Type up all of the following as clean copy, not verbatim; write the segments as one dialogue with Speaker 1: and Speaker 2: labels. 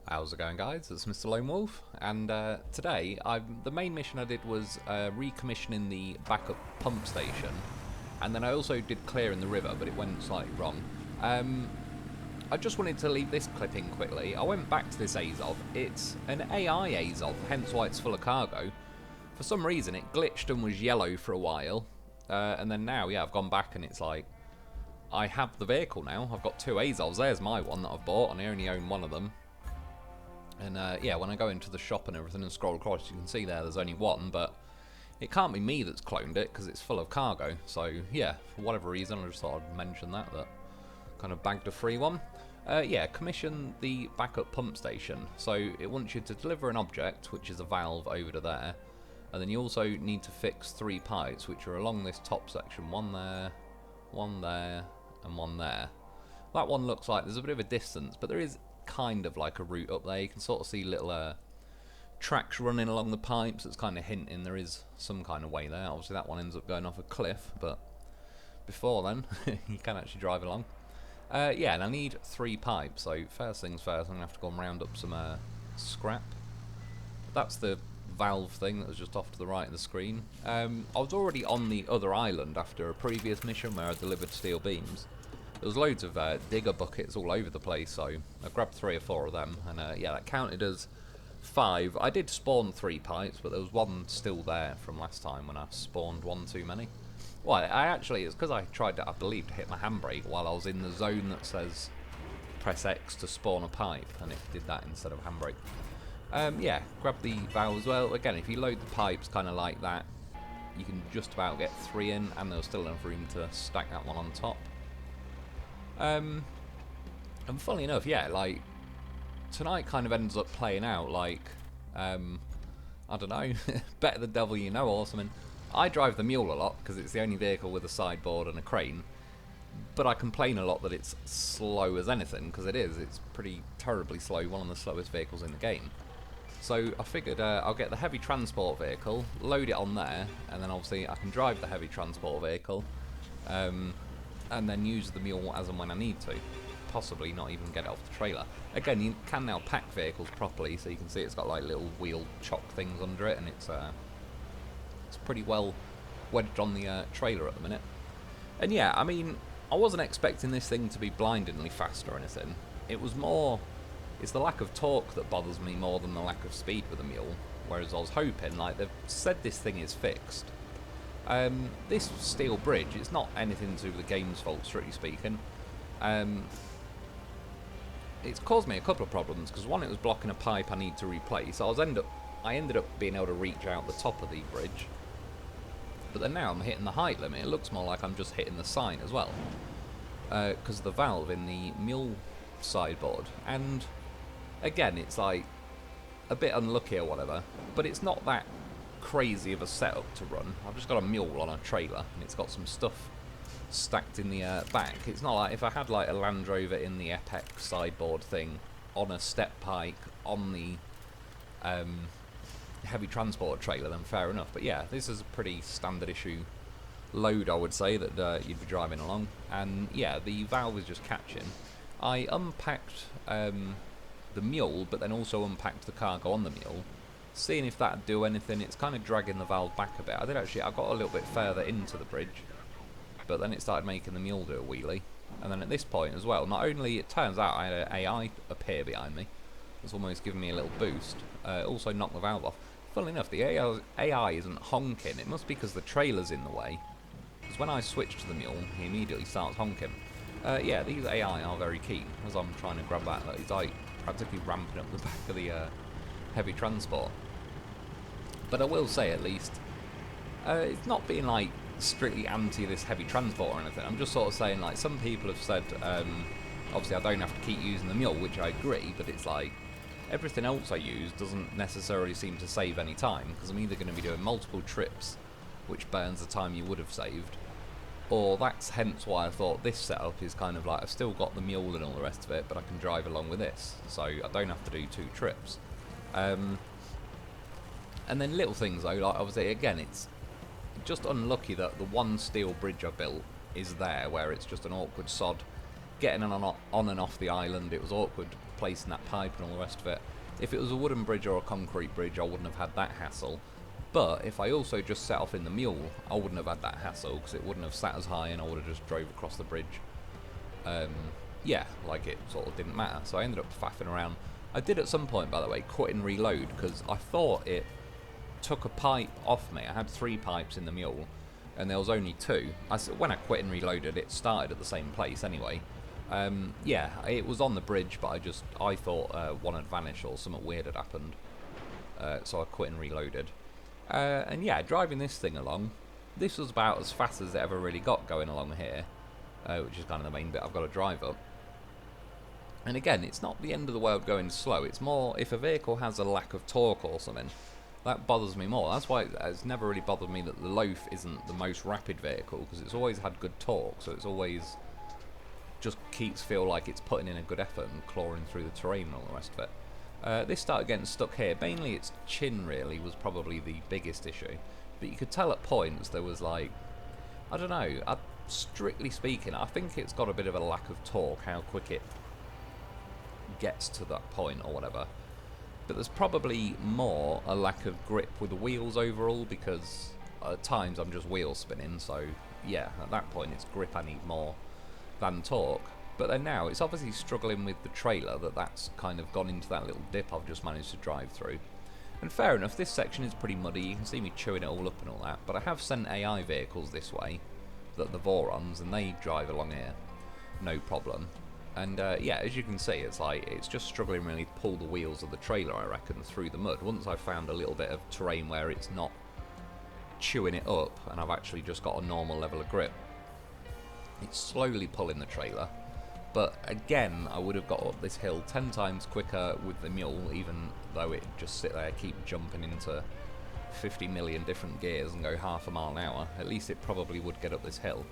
Speaker 1: How's it going, guys? It's Mr. Lone Wolf, and today the main mission I did was recommissioning the backup pump station, and then I also did clearing the river, but it went slightly wrong. I just wanted to leave this clip in quickly. I went back to this Azov. It's an AI Azov, hence why it's full of cargo. For some reason, it glitched and was yellow for a while, and then now, yeah, I've gone back and it's like, I have the vehicle now. I've got two Azovs. There's my one that I've bought, and I only own one of them. And yeah, when I go into the shop and everything and scroll across, you can see there's only one, but it can't be me that's cloned it because it's full of cargo. So yeah, for whatever reason, I just thought I'd mention that kind of bagged a free one. Yeah, commission the backup pump station. So it wants you to deliver an object, which is a valve over to there, and then you also need to fix 3 pipes, which are along this top section. One there, and one there. That one looks like there's a bit of a distance, but there is kind of like a route up there. You can sort of see little tracks running along the pipes. It's kind of hinting there is some kind of way there. Obviously that one ends up going off a cliff, but before then you can actually drive along. Yeah, and I need 3 pipes, so first things first, I'm going to have to go and round up some scrap. That's the valve thing that was just off to the right of the screen. I was already on the other island after a previous mission where I delivered steel beams. There was loads of digger buckets all over the place, so I grabbed 3 or 4 of them, and yeah, that counted as 5. I did spawn 3 pipes, but there was one still there from last time when I spawned one too many. Well, I actually, it's because I tried to, I believe, to hit my handbrake while I was in the zone that says press X to spawn a pipe, and it did that instead of handbrake. Yeah, grab the valve as well. Again, if you load the pipes kind of like that, you can just about get 3 in, and there's still enough room to stack that one on top. And funnily enough, yeah, like, tonight kind of ends up playing out like, I don't know, better the devil you know or something. I drive the mule a lot, because it's the only vehicle with a sideboard and a crane, but I complain a lot that it's slow as anything, because it is. It's pretty terribly slow, one of the slowest vehicles in the game. So I figured I'll get the heavy transport vehicle, load it on there, and then obviously I can drive the heavy transport vehicle, and then use the mule as and when I need to. Possibly not even get it off the trailer. Again, you can now pack vehicles properly, so you can see it's got like little wheel chock things under it, and it's pretty well wedged on the trailer at the minute. And yeah, I mean, I wasn't expecting this thing to be blindingly fast or anything. It was more, it's the lack of torque that bothers me more than the lack of speed with the mule. Whereas I was hoping, like, they've said this thing is fixed. This steel bridge, it's not anything to do with the game's fault, strictly speaking. It's caused me a couple of problems, because one, it was blocking a pipe I need to replace. I ended up being able to reach out the top of the bridge, but then now I'm hitting the height limit. It looks more like I'm just hitting the sign as well, because of the valve in the mule sideboard. And again, it's like a bit unlucky or whatever, but it's not that crazy of a setup to run. I've just got a mule on a trailer, and it's got some stuff stacked in the back. It's not like if I had like a Land Rover in the Epic sideboard thing on a step pike on the heavy transport trailer, then fair enough. But yeah, this is a pretty standard issue load, I would say, that you'd be driving along. And yeah, the valve is just catching. I unpacked the mule, but then also unpacked the cargo on the mule, seeing if that'd do anything. It's kind of dragging the valve back a bit. I got a little bit further into the bridge, but then it started making the mule do a wheelie. And then at this point as well, not only, it turns out I had an AI appear behind me. It's almost giving me a little boost. Also knocked the valve off. Funnily enough, the AI isn't honking. It must be because the trailer's in the way. Because when I switch to the mule, he immediately starts honking. Yeah, these AI are very keen, as I'm trying to grab that. He's like practically ramping up the back of the heavy transport. But I will say, at least, it's not being like strictly anti this heavy transport or anything. I'm just sort of saying, like, some people have said, obviously I don't have to keep using the mule, which I agree, but it's like, everything else I use doesn't necessarily seem to save any time, because I'm either going to be doing multiple trips, which burns the time you would have saved, or that's hence why I thought this setup is kind of like, I've still got the mule and all the rest of it, but I can drive along with this, so I don't have to do 2 trips. And then little things though, like obviously again, it's just unlucky that the one steel bridge I built is there, where it's just an awkward sod getting on and off the island. It was awkward placing that pipe and all the rest of it. If it was a wooden bridge or a concrete bridge, I wouldn't have had that hassle. But if I also just set off in the mule, I wouldn't have had that hassle, because it wouldn't have sat as high and I would have just drove across the bridge. Yeah, like it sort of didn't matter. So I ended up faffing around. I did at some point, by the way, quit and reload, because I thought it took a pipe off me. I had 3 pipes in the mule, and there was only 2. When I quit and reloaded, it started at the same place anyway. Yeah, it was on the bridge, but I thought one had vanished or something weird had happened. So I quit and reloaded. And yeah, driving this thing along, this was about as fast as it ever really got going along here, which is kind of the main bit I've got to drive up. And again, it's not the end of the world going slow, it's more if a vehicle has a lack of torque or something, that bothers me more. That's why it's never really bothered me that the Loaf isn't the most rapid vehicle, because it's always had good torque, so it's always just keeps feel like it's putting in a good effort and clawing through the terrain and all the rest of it. This started getting stuck here. Mainly its chin really was probably the biggest issue, but you could tell at points there was like, I don't know, strictly speaking I think it's got a bit of a lack of torque, how quick it gets to that point or whatever, but there's probably more a lack of grip with the wheels overall, because at times I'm just wheel spinning, so yeah, at that point it's grip I need more than torque. But then now it's obviously struggling with the trailer, that's kind of gone into that little dip I've just managed to drive through. And fair enough, this section is pretty muddy, you can see me chewing it all up and all that, but I have sent AI vehicles this way, the Vorons, and they drive along here, no problem. And yeah, as you can see, it's just struggling really to pull the wheels of the trailer, I reckon, through the mud. Once I've found a little bit of terrain where it's not chewing it up, and I've actually just got a normal level of grip, it's slowly pulling the trailer. But again, I would have got up this hill 10 times quicker with the mule, even though it just sit there, keep jumping into 50 million different gears and go half a mile an hour. At least it probably would get up this hill.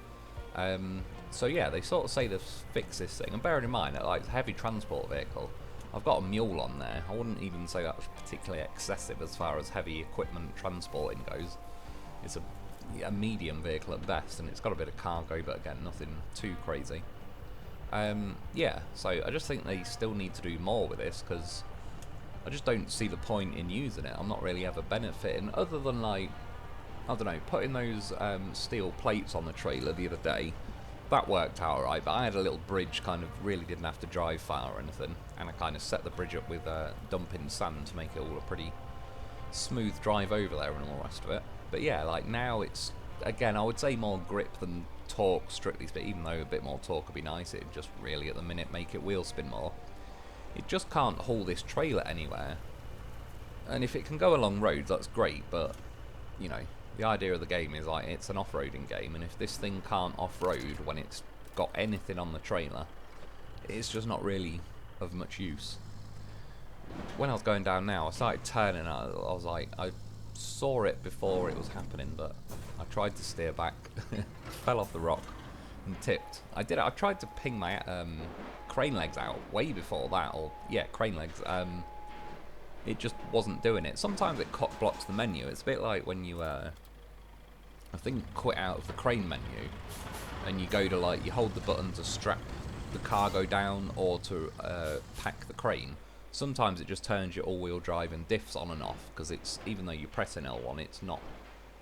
Speaker 1: So yeah, they sort of say they've fixed this thing, and bearing in mind that like it's a heavy transport vehicle, I've got a mule on there. I wouldn't even say that's particularly excessive as far as heavy equipment transporting goes. It's a medium vehicle at best, and it's got a bit of cargo, but again, nothing too crazy. Yeah, so I just think they still need to do more with this, because I just don't see the point in using it. I'm not really ever benefiting, other than like, I don't know, putting those steel plates on the trailer the other day. That worked out alright, but I had a little bridge, kind of really didn't have to drive far or anything, and I kind of set the bridge up with dumping sand to make it all a pretty smooth drive over there and all the rest of it. But yeah, like now it's, again, I would say more grip than torque, strictly speaking, even though a bit more torque would be nice. It'd just really at the minute make it wheel spin more. It just can't haul this trailer anywhere, and if it can go along roads, that's great, but you know, the idea of the game is like it's an off-roading game, and if this thing can't off-road when it's got anything on the trailer, it's just not really of much use. When I was going down now, I started turning, I was like, I saw it before it was happening, but I tried to steer back, fell off the rock and tipped. I tried to ping my crane legs out way before that, or yeah, crane legs. It just wasn't doing it. Sometimes it cock blocks the menu. It's a bit like when you I think quit out of the crane menu and you go to like, you hold the button to strap the cargo down or to pack the crane. Sometimes it just turns your all-wheel drive and diffs on and off, because it's, even though you're pressing L1, it's not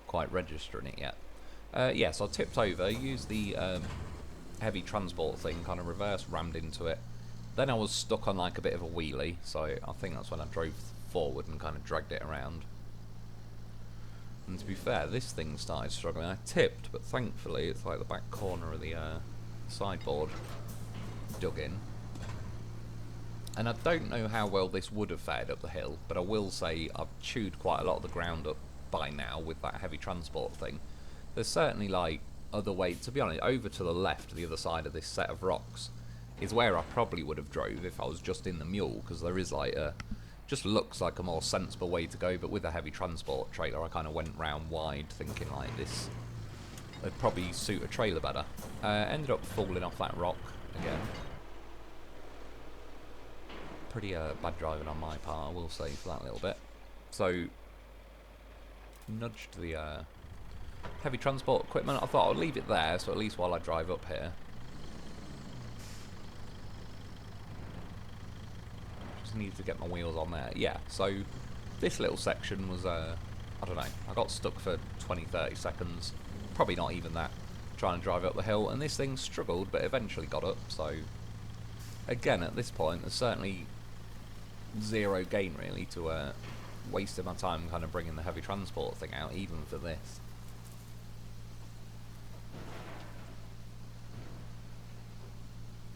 Speaker 1: quite registering it yet. Yeah, so I tipped over, used the heavy transport thing, kind of reverse rammed into it. Then I was stuck on like a bit of a wheelie, so I think that's when I drove forward and kind of dragged it around. And to be fair, this thing started struggling. I tipped, but thankfully it's like the back corner of the sideboard dug in. And I don't know how well this would have fared up the hill, but I will say I've chewed quite a lot of the ground up by now with that heavy transport thing. There's certainly like other ways, to be honest, over to the left, the other side of this set of rocks, is where I probably would have drove if I was just in the mule, because there is like a, just looks like a more sensible way to go, but with a heavy transport trailer I kind of went round wide thinking like this would probably suit a trailer better. Ended up falling off that rock again. Pretty bad driving on my part, I will say, for that little bit. So, nudged the heavy transport equipment. I thought I'll leave it there, so at least while I drive up here. just need to get my wheels on there. Yeah, so this little section was, I don't know, I got stuck for 20-30 seconds, probably not even that, trying to drive up the hill, and this thing struggled, but eventually got up, so again, at this point, there's certainly zero gain, really, to wasting my time kind of bringing the heavy transport thing out, even for this.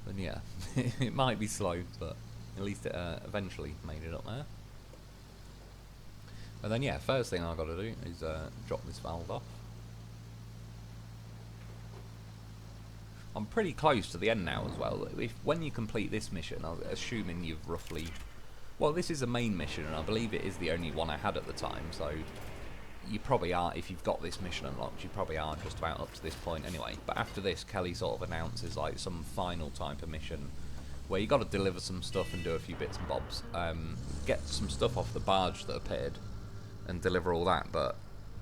Speaker 1: And yeah, it might be slow, but at least it eventually made it up there. And then yeah, first thing I've got to do is drop this valve off. I'm pretty close to the end now as well. When you complete this mission, I'm assuming you've roughly... Well, this is a main mission, and I believe it is the only one I had at the time, so you probably are, if you've got this mission unlocked, you probably are just about up to this point anyway. But after this, Kelly sort of announces like some final type of mission where you got to deliver some stuff and do a few bits and bobs. Get some stuff off the barge that appeared and deliver all that, but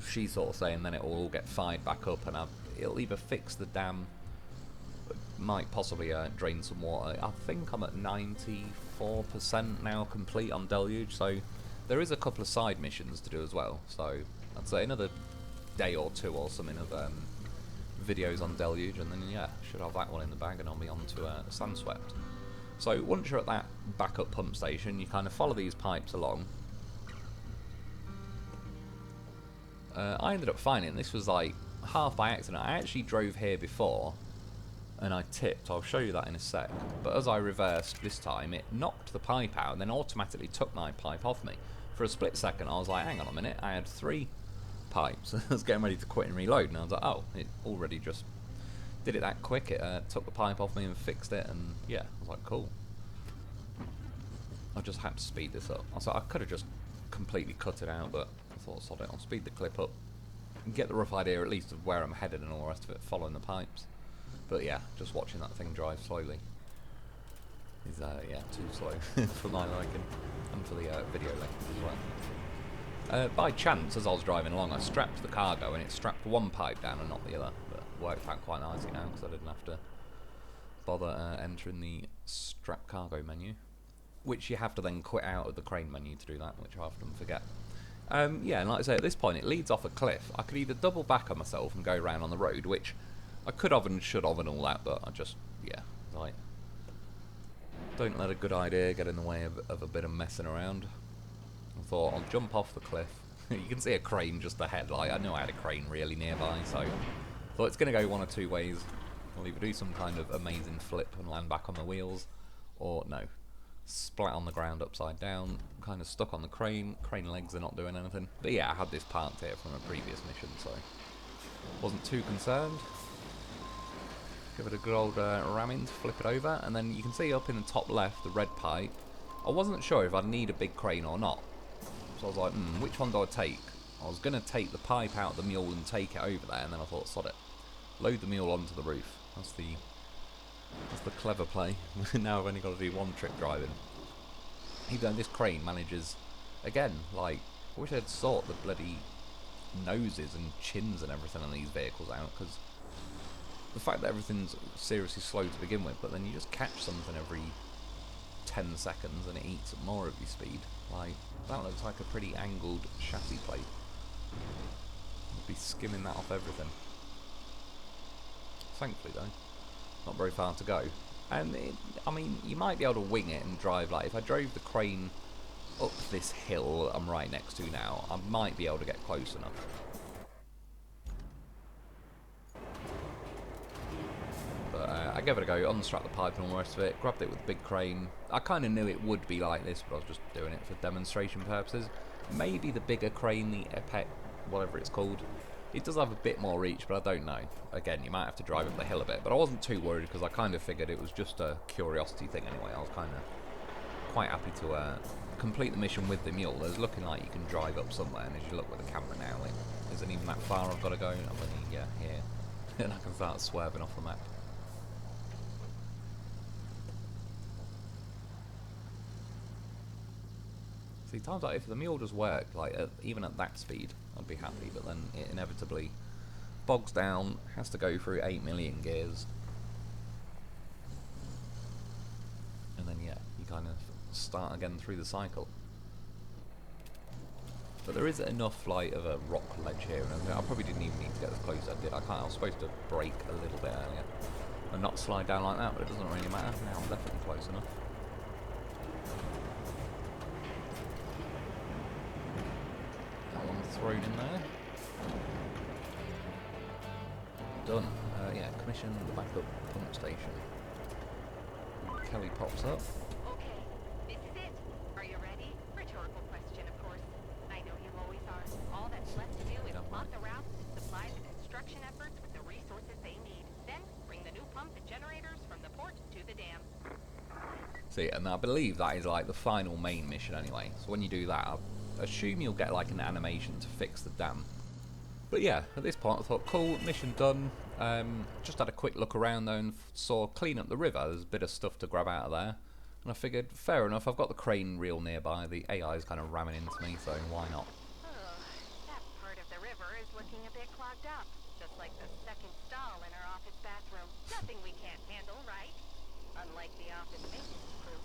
Speaker 1: she's sort of saying then it will all get fired back up, and it'll either fix the dam, might possibly drain some water. I think I'm at 94% now complete on Deluge, so there is a couple of side missions to do as well, so I'd say another day or two or something of videos on Deluge, and then yeah, should have that one in the bag, and I'll be on to Sandswept. So once you're at that backup pump station, you kind of follow these pipes along. I ended up finding, this was like half by accident, I actually drove here before and I tipped, I'll show you that in a sec, but as I reversed this time it knocked the pipe out and then automatically took my pipe off me. For a split second I was like, hang on a minute, I had 3 pipes. I was getting ready to quit and reload, and I was like, oh, it already just did it that quick. It took the pipe off me and fixed it, and yeah, I was like, cool. I just had to speed this up. I could have just completely cut it out, but I thought, sod it, I'll speed the clip up and get the rough idea at least of where I'm headed and all the rest of it, following the pipes. But yeah, just watching that thing drive slowly is yeah, too slow for my liking, and for the video length as well. By chance, as I was driving along, I strapped the cargo and it strapped one pipe down and not the other, but it worked out quite nicely now because I didn't have to bother entering the strap cargo menu, which you have to then quit out of the crane menu to do that, which I often forget. Yeah, and like I say, at this point it leads off a cliff. I could either double back on myself and go around on the road, which I could have and should have and all that, but I just, yeah, like, don't let a good idea get in the way of a bit of messing around. I thought, I'll jump off the cliff. You can see a crane just ahead, like, I know I had a crane really nearby, so I thought it's going to go one or two ways. I'll either do some kind of amazing flip and land back on the wheels, or no, splat on the ground upside down, kind of stuck on the crane legs are not doing anything. But yeah, I had this parked here from a previous mission, so wasn't too concerned. Give it a good old ramming to flip it over, and then you can see up in the top left the red pipe. I wasn't sure if I'd need a big crane or not, so I was like, which one do I take? I was going to take the pipe out of the mule and take it over there, and then I thought, sod it, load the mule onto the roof. That's the clever play. Now I've only got to do one trick driving. Even though this crane manages, again, like, I wish I'd sort the bloody noses and chins and everything on these vehicles out, because the fact that everything's seriously slow to begin with, but then you just catch something every 10 seconds and it eats up more of your speed. Like, that looks like a pretty angled chassis plate. I'd be skimming that off everything. Thankfully though, not very far to go. And I mean, you might be able to wing it and drive, like, if I drove the crane up this hill I'm right next to now, I might be able to get close enough. I gave it a go, unstrapped the pipe and all the rest of it, grabbed it with the big crane. I kind of knew it would be like this, but I was just doing it for demonstration purposes. Maybe the bigger crane, the Epic, whatever it's called, it does have a bit more reach, but I don't know. Again, you might have to drive up the hill a bit, but I wasn't too worried because I kind of figured it was just a curiosity thing anyway. I was kind of quite happy to complete the mission with the mule. There's looking like you can drive up somewhere, and as you look with the camera now, it isn't even that far I've got to go. I'm only, yeah, here. And I can start swerving off the map. See, times like if the mule does work, like even at that speed, I'd be happy. But then it inevitably bogs down, has to go through 8 million gears, and then yeah, you kind of start again through the cycle. But there is enough like of a rock ledge here, and I probably didn't even need to get as close as I did. I was supposed to brake a little bit earlier and not slide down like that, but it doesn't really matter. Now I'm definitely close enough. That one thrown in there. Done. Yeah, commission the backup pump station. Kelly pops up.
Speaker 2: Okay, this is it. Are you ready? Rhetorical question, of course. I know you always are. All that's left to do is plot the routes and supply the construction efforts with the resources they need. Then bring the new pump and generators from the port to the dam.
Speaker 1: See, and I believe that is like the final main mission anyway. So when you do that, I assume you'll get like an animation to fix the dam. But yeah, at this point I thought, cool, mission done. Just had a quick look around though and saw clean up the river. There's a bit of stuff to grab out of there. And I figured, fair enough, I've got the crane reel nearby. The AI is kind of ramming into me, so why not?
Speaker 2: Oh, that part of the river is looking a bit clogged up. Just like the second stall in our office bathroom. Nothing we can't handle, right? Unlike the office maintenance crew.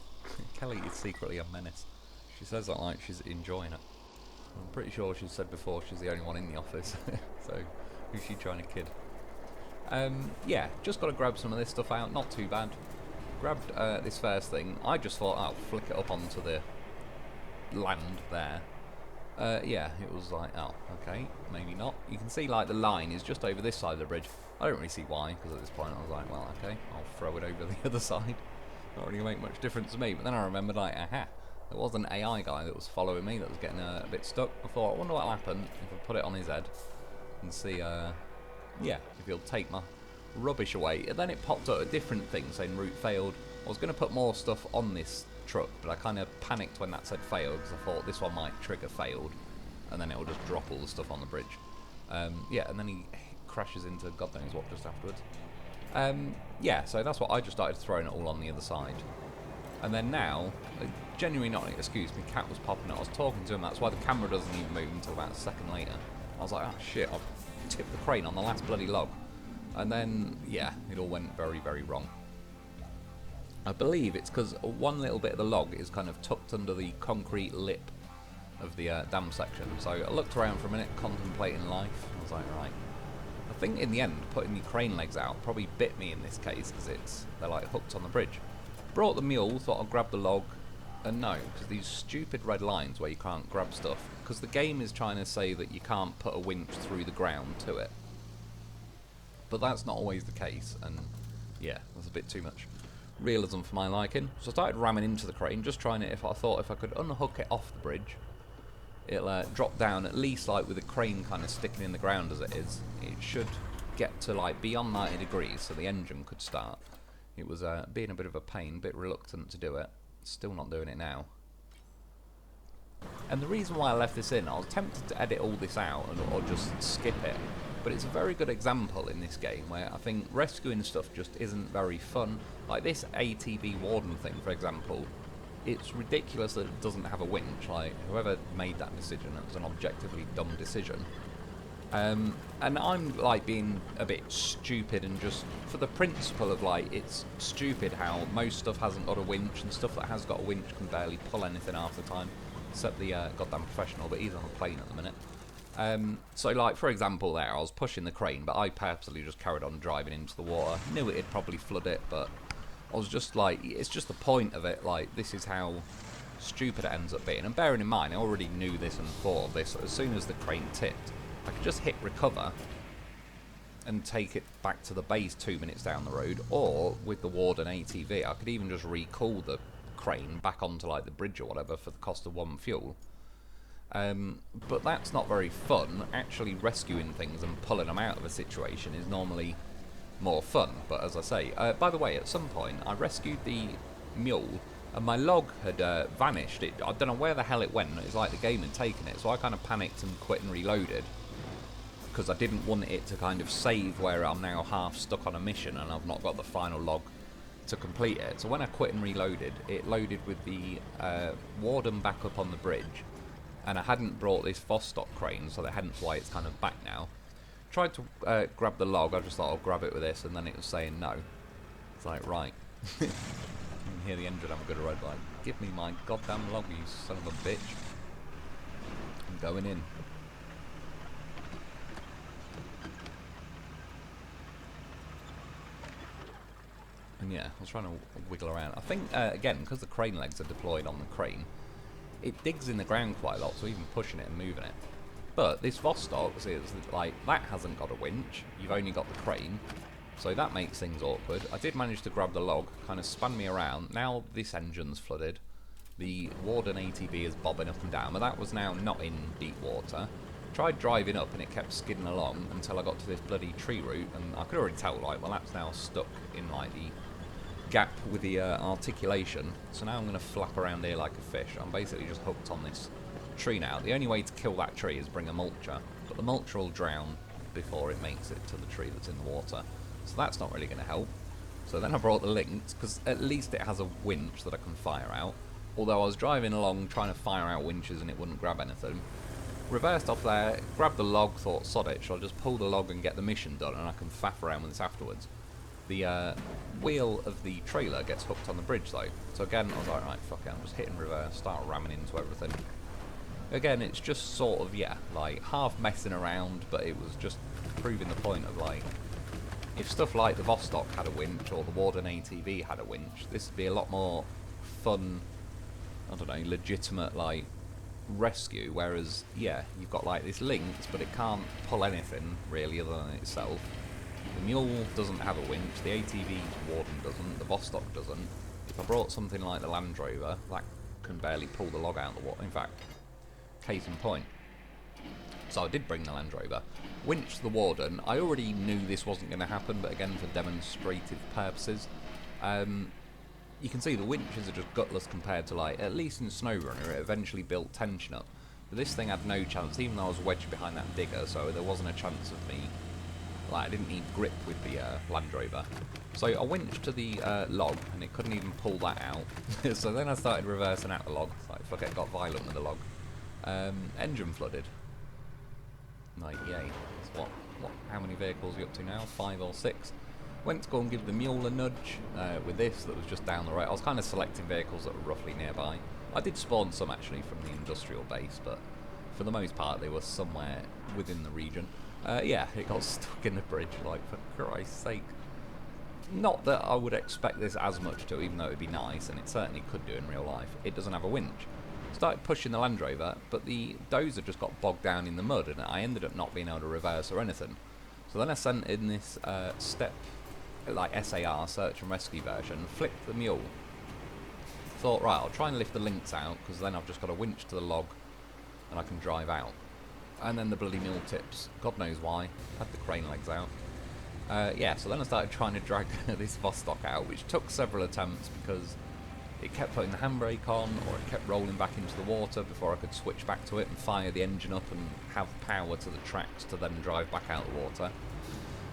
Speaker 1: Kelly is secretly a menace. She says that like she's enjoying it. I'm pretty sure she's said before she's the only one in the office, so who's she trying to kid? Yeah, just got to grab some of this stuff out, not too bad. Grabbed this first thing. I just thought I'll flick it up onto the land there. Yeah, it was like, oh, okay, maybe not. You can see like the line is just over this side of the bridge. I don't really see why, because at this point I was like, well, okay, I'll throw it over the other side. Not really make much difference to me, but then I remembered like, aha. There was an AI guy that was following me that was getting a bit stuck. I thought, I wonder what'll happen if I put it on his head and see, yeah, if he'll take my rubbish away. And then it popped up a different thing saying route failed. I was going to put more stuff on this truck, but I kind of panicked when that said failed because I thought this one might trigger failed and then it'll just drop all the stuff on the bridge. Yeah, and then he crashes into God knows what just afterwards. Yeah, so that's what I just started throwing it all on the other side. And then now, genuinely not an excuse, my cat was popping up. I was talking to him, that's why the camera doesn't even move until about a second later. I was like, oh shit, I've tipped the crane on the last bloody log. And then, yeah, it all went very, very wrong. I believe it's because one little bit of the log is kind of tucked under the concrete lip of the dam section. So I looked around for a minute, contemplating life. I was like, right. I think in the end, putting the crane legs out probably bit me in this case, because they're like hooked on the bridge. Brought the mule, thought I'd grab the log, and no, because these stupid red lines where you can't grab stuff, because the game is trying to say that you can't put a winch through the ground to it. But that's not always the case, and yeah, that's a bit too much realism for my liking. So I started ramming into the crane, just trying it. If I thought if I could unhook it off the bridge, it'll drop down at least like with the crane kind of sticking in the ground as it is. It should get to like beyond 90 degrees so the engine could start. It was being a bit of a pain, a bit reluctant to do it. Still not doing it now. And the reason why I left this in, I was tempted to edit all this out or just skip it. But it's a very good example in this game where I think rescuing stuff just isn't very fun. Like this ATV warden thing, for example, it's ridiculous that it doesn't have a winch. Like, whoever made that decision, it was an objectively dumb decision. And I'm like being a bit stupid and just for the principle of like it's stupid how most stuff hasn't got a winch and stuff that has got a winch can barely pull anything half the time, except the goddamn professional, but he's on a plane at the minute. So like for example there, I was pushing the crane, but I purposely just carried on driving into the water. Knew it'd probably flood it, but I was just like, it's just the point of it, like this is how stupid it ends up being. And bearing in mind, I already knew this and thought of this, as soon as the crane tipped, I could just hit recover and take it back to the base 2 minutes down the road, or with the Warden ATV, I could even just recall the crane back onto like the bridge or whatever for the cost of 1 fuel. But that's not very fun. Actually rescuing things and pulling them out of a situation is normally more fun. But as I say, by the way, at some point I rescued the mule and my log had vanished. I don't know where the hell it went. It was like the game had taken it, so I kind of panicked and quit and reloaded, because I didn't want it to kind of save where I'm now half stuck on a mission and I've not got the final log to complete it. So when I quit and reloaded, it loaded with the Warden back up on the bridge, and I hadn't brought this Vostok crane, so that hadn't why it's kind of back now. Tried to grab the log, I just thought I'll grab it with this, and then it was saying no. It's like, right. can hear the engine have a good ride, like, give me my goddamn log, you son of a bitch. I'm going in. And yeah, I was trying to wiggle around. I think, again, because the crane legs are deployed on the crane, it digs in the ground quite a lot, so even pushing it and moving it. But this Vostok is, like, that hasn't got a winch, you've only got the crane, so that makes things awkward. I did manage to grab the log, kind of spun me around. Now this engine's flooded. The Warden ATV is bobbing up and down, but that was now not in deep water. Tried driving up and it kept skidding along until I got to this bloody tree root, and I could already tell, like, well, that's now stuck in, like, the gap with the articulation. So now I'm going to flap around here like a fish. I'm basically just hooked on this tree now. The only way to kill that tree is bring a mulcher, but the mulcher will drown before it makes it to the tree that's in the water. So that's not really going to help. So then I brought the links, because at least it has a winch that I can fire out. Although I was driving along trying to fire out winches and it wouldn't grab anything. Reversed off there, grabbed the log, thought, sod it, shall I just pull the log and get the mission done and I can faff around with this afterwards. The wheel of the trailer gets hooked on the bridge though. So again, I was like, right, fuck it, I'm just hitting reverse, start ramming into everything. Again, it's just sort of, yeah, like, half messing around, but it was just proving the point of, like, if stuff like the Vostok had a winch or the Warden ATV had a winch, this would be a lot more fun, I don't know, legitimate, like, rescue, whereas, yeah, you've got, like, this links, but it can't pull anything, really, other than itself. The mule doesn't have a winch, the ATV Warden doesn't, the Vostok doesn't. If I brought something like the Land Rover, that can barely pull the log out of the water. In fact, case in point. So I did bring the Land Rover. Winch the Warden. I already knew this wasn't going to happen, but again, for demonstrative purposes. You can see the winches are just gutless compared to, like, at least in SnowRunner, it eventually built tension up. But this thing had no chance, even though I was wedged behind that digger, so there wasn't a chance of me, like, I didn't need grip with the Land Rover. So I winched to the log, and it couldn't even pull that out. So then I started reversing out the log. Like, fuck it, got violent with the log. Engine flooded. Like, yay. What, how many vehicles are you up to now? 5 or 6? Went to go and give the mule a nudge with this that was just down the road. I was kind of selecting vehicles that were roughly nearby. I did spawn some actually from the industrial base, but for the most part they were somewhere within the region. Yeah, it got stuck in the bridge, like, for Christ's sake. Not that I would expect this as much to, even though it would be nice, and it certainly could do in real life. It doesn't have a winch. Started pushing the Land Rover, but the dozer just got bogged down in the mud, and I ended up not being able to reverse or anything. So then I sent in this step, like SAR, search and rescue version, flipped the mule. Thought, right, I'll try and lift the links out, because then I've just got a winch to the log, and I can drive out. And then the bloody mule tips. God knows why. Had the crane legs out. Yeah, so then I started trying to drag this Vostok out, which took several attempts because it kept putting the handbrake on, or it kept rolling back into the water before I could switch back to it and fire the engine up and have power to the tracks to then drive back out of the water.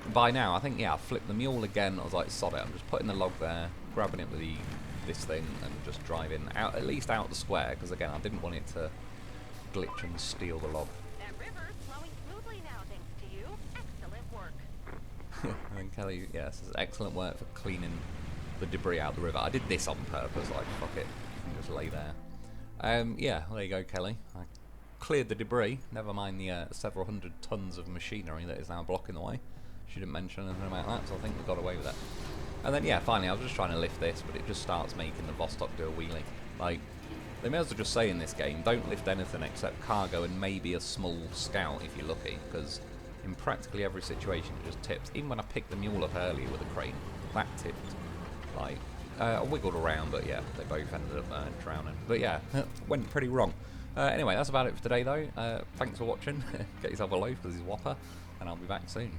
Speaker 1: And by now, I think, yeah, I flipped the mule again. I was like, sod it, I'm just putting the log there, grabbing it with this thing, and just driving out, at least out the square, because again, I didn't want it to glitch and steal the log.
Speaker 2: That river's flowing smoothly now, thanks to you. Excellent work.
Speaker 1: And Kelly, yes, excellent work for cleaning the debris out of the river. I did this on purpose, like, fuck it, you can just lay there. Yeah, there you go, Kelly. I cleared the debris, never mind the several hundred tons of machinery that is now blocking the way. She didn't mention anything about that, so I think we got away with it. And then, yeah, finally, I was just trying to lift this, but it just starts making the Vostok do a wheelie. Like, they may as well just say in this game, don't lift anything except cargo and maybe a small scout if you're lucky, because in practically every situation it just tips. Even when I picked the mule up earlier with a crane, that tipped. Like, I wiggled around, but yeah, they both ended up drowning. But yeah, went pretty wrong. Anyway, that's about it for today, though. Thanks for watching. Get yourself a loaf because he's whopper, and I'll be back soon.